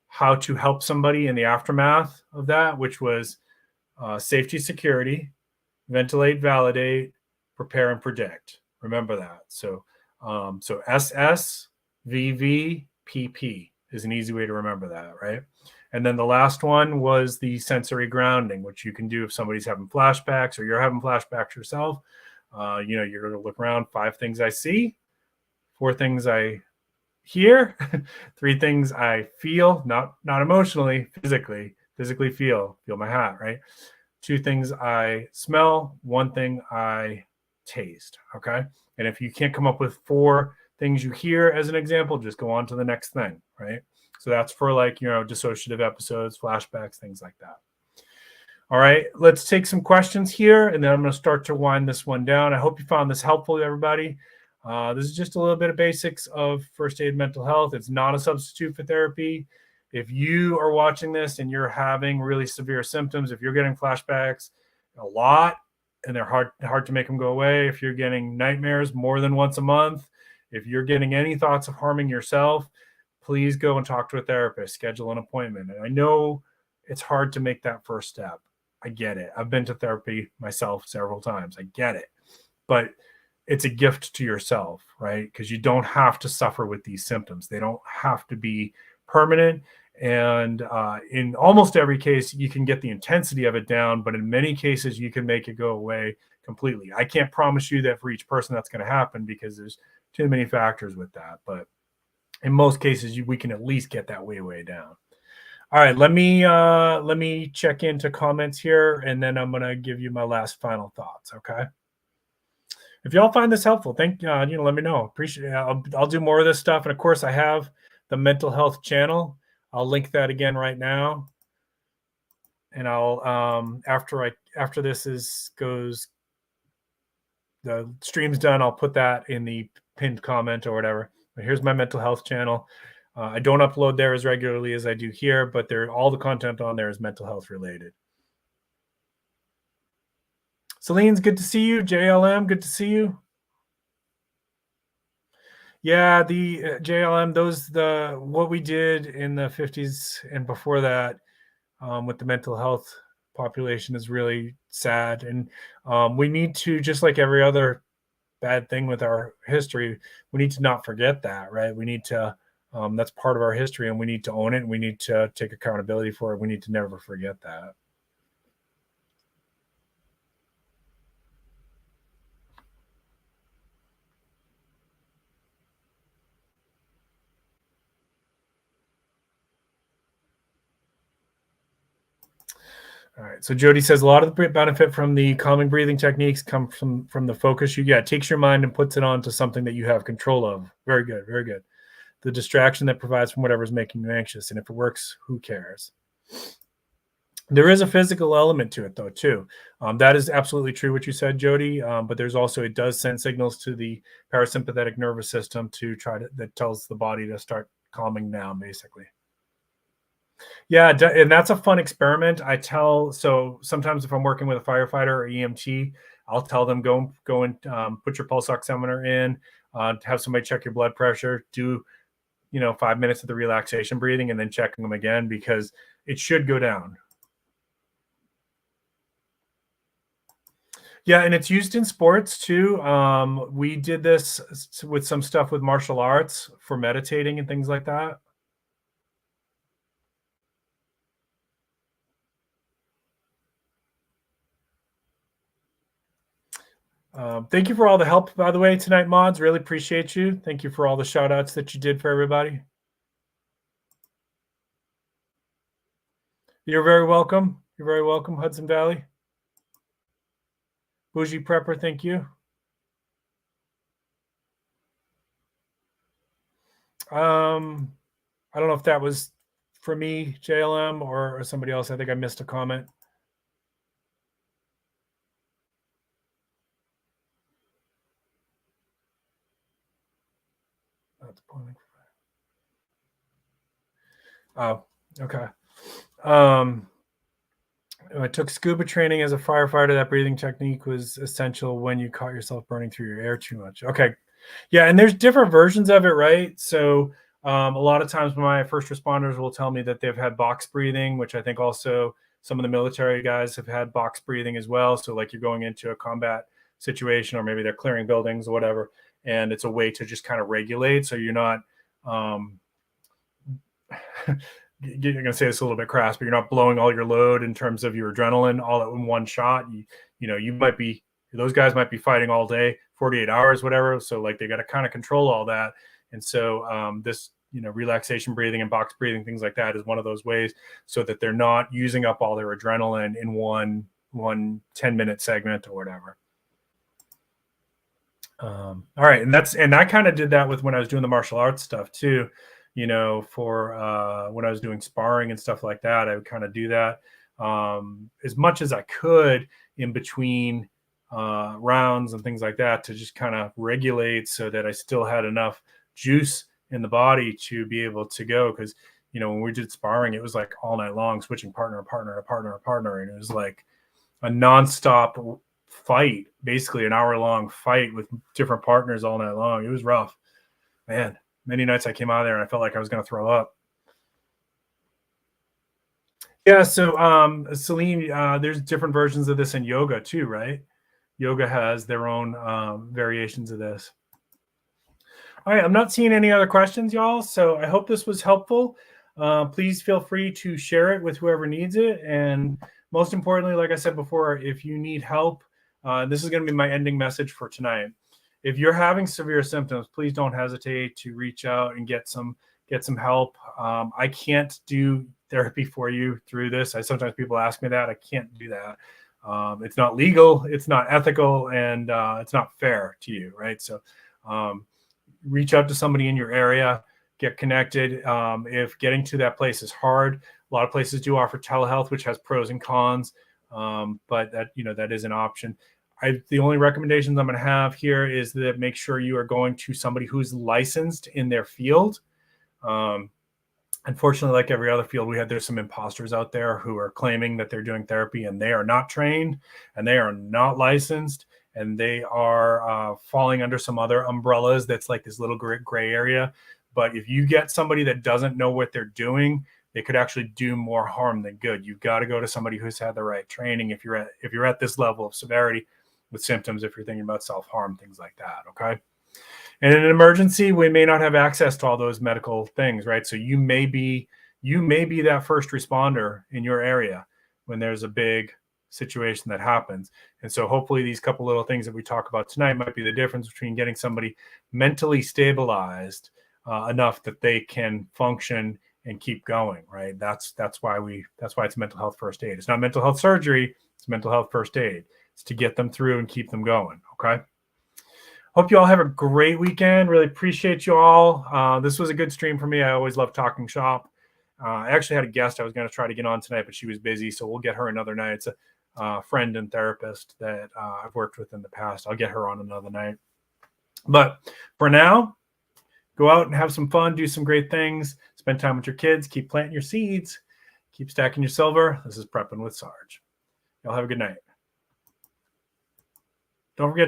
how to help somebody in the aftermath of that, which was safety, security, ventilate, validate, prepare, and predict. Remember that. So SS, VV, PP is an easy way to remember that, right? And then the last one was the sensory grounding, which you can do if somebody's having flashbacks or you're having flashbacks yourself. You're going to look around. 5 things I see, 4 things I hear, 3 things I feel, not emotionally, physically feel my hat, right? 2 things I smell, 1 thing I taste. Okay. And if you can't come up with 4 things you hear as an example, just go on to the next thing, right? So that's for dissociative episodes, flashbacks, things like that. All right, let's take some questions here, and then I'm going to start to wind this one down. I hope you found this helpful, everybody. This is just a little bit of basics of first aid mental health. It's not a substitute for therapy. If you are watching this and you're having really severe symptoms, if you're getting flashbacks a lot and they're hard to make them go away, if you're getting nightmares more than once a month, if you're getting any thoughts of harming yourself, please go and talk to a therapist, schedule an appointment. And I know it's hard to make that first step. I get it. I've been to therapy myself several times. I get it. But it's a gift to yourself, right? Because you don't have to suffer with these symptoms. They don't have to be permanent. And in almost every case, you can get the intensity of it down. But in many cases, you can make it go away completely. I can't promise you that for each person that's going to happen because there's too many factors with that. But in most cases, we can at least get that way down. All right, let me check into comments here, and then I'm gonna give you my last final thoughts. Okay. If y'all find this helpful, let me know. Appreciate it. I'll do more of this stuff, and of course, I have the mental health channel. I'll link that again right now, and I'll after this goes, the stream's done. I'll put that in the pinned comment or whatever. But here's my mental health channel. I don't upload there as regularly as I do here, but all the content on there is mental health related. Celine's good to see you. JLM, good to see you. Yeah, the JLM, what we did in the 50s and before that with the mental health population is really sad. And we need to, just like every other bad thing with our history. We need to not forget that, right? We need to, that's part of our history, and we need to own it, and we need to take accountability for it. We need to never forget that. All right. So Jody says a lot of the benefit from the calming breathing techniques come from the focus you get. It takes your mind and puts it onto something that you have control of. Very good. Very good. The distraction that provides from whatever's making you anxious. And if it works, who cares? There is a physical element to it, though, too. That is absolutely true what you said, Jody. But there's also, it does send signals to the parasympathetic nervous system to that tells the body to start calming down, basically. Yeah, and that's a fun experiment. So sometimes if I'm working with a firefighter or EMT, I'll tell them go and put your pulse oximeter in, have somebody check your blood pressure, do 5 minutes of the relaxation breathing, and then checking them again, because it should go down. Yeah, and it's used in sports too. We did this with some stuff with martial arts for meditating and things like that. Thank you for all the help, by the way, tonight, mods. Really appreciate you. Thank you for all the shout outs that you did for everybody. You're very welcome. You're very welcome, Hudson Valley. Bougie Prepper, thank you. I don't know if that was for me, JLM, or somebody else. I think I missed a comment. That's boiling. Oh, okay. I took scuba training as a firefighter. That breathing technique was essential when you caught yourself burning through your air too much. Okay. Yeah, and there's different versions of it, right? So a lot of times my first responders will tell me that they've had box breathing, which I think also some of the military guys have had box breathing as well. So like you're going into a combat situation, or maybe they're clearing buildings or whatever, and it's a way to just kind of regulate. So you're not, you're going to say this a little bit crass, but you're not blowing all your load in terms of your adrenaline all in one shot. You might be, those guys might be fighting all day, 48 hours, whatever. So like they got to kind of control all that. And so this, relaxation breathing and box breathing, things like that is one of those ways, so that they're not using up all their adrenaline in one 10-minute segment or whatever. All right. And I kind of did that with when I was doing the martial arts stuff too, for when I was doing sparring and stuff like that. I would kind of do that as much as I could in between rounds and things like that, to just kind of regulate so that I still had enough juice in the body to be able to go. Because, when we did sparring, it was like all night long, switching partner. And it was like a nonstop fight, basically an hour-long fight with different partners all night long. It was rough, man. Many nights I came out of there and I felt like I was going to throw up. Yeah, so Celine, there's different versions of this in yoga too, right? Yoga has their own variations of this. All right, I'm not seeing any other questions, y'all, so I hope this was helpful. Please feel free to share it with whoever needs it. And most importantly, like I said before, if you need help, this is going to be my ending message for tonight. If you're having severe symptoms, please don't hesitate to reach out and get some help. I can't do therapy for you through this. Sometimes people ask me that. I can't do that. It's not legal, it's not ethical, and it's not fair to you, right? So reach out to somebody in your area, get connected. If getting to that place is hard, a lot of places do offer telehealth, which has pros and cons, but that is an option. The only recommendations I'm going to have here is that make sure you are going to somebody who's licensed in their field. Unfortunately, like every other field, there's some imposters out there who are claiming that they're doing therapy, and they are not trained and they are not licensed, and they are falling under some other umbrellas that's like this little gray area. But if you get somebody that doesn't know what they're doing, they could actually do more harm than good. You've got to go to somebody who's had the right training if you're at this level of severity. with symptoms if you're thinking about self-harm, things like that, okay? And in an emergency, we may not have access to all those medical things, right? So you may be that first responder in your area when there's a big situation that happens. And so hopefully these couple little things that we talk about tonight might be the difference between getting somebody mentally stabilized enough that they can function and keep going, right? That's why it's mental health first aid. It's not mental health surgery, it's mental health first aid. It's to get them through and keep them going, okay? Hope you all have a great weekend. Really appreciate you all. This was a good stream for me. I always love talking shop. I actually had a guest I was going to try to get on tonight, but she was busy, so we'll get her another night. It's a friend and therapist that I've worked with in the past. I'll get her on another night. But for now, go out and have some fun, do some great things, spend time with your kids, keep planting your seeds, keep stacking your silver. This is Prepping with Sarge. Y'all have a good night. Don't forget to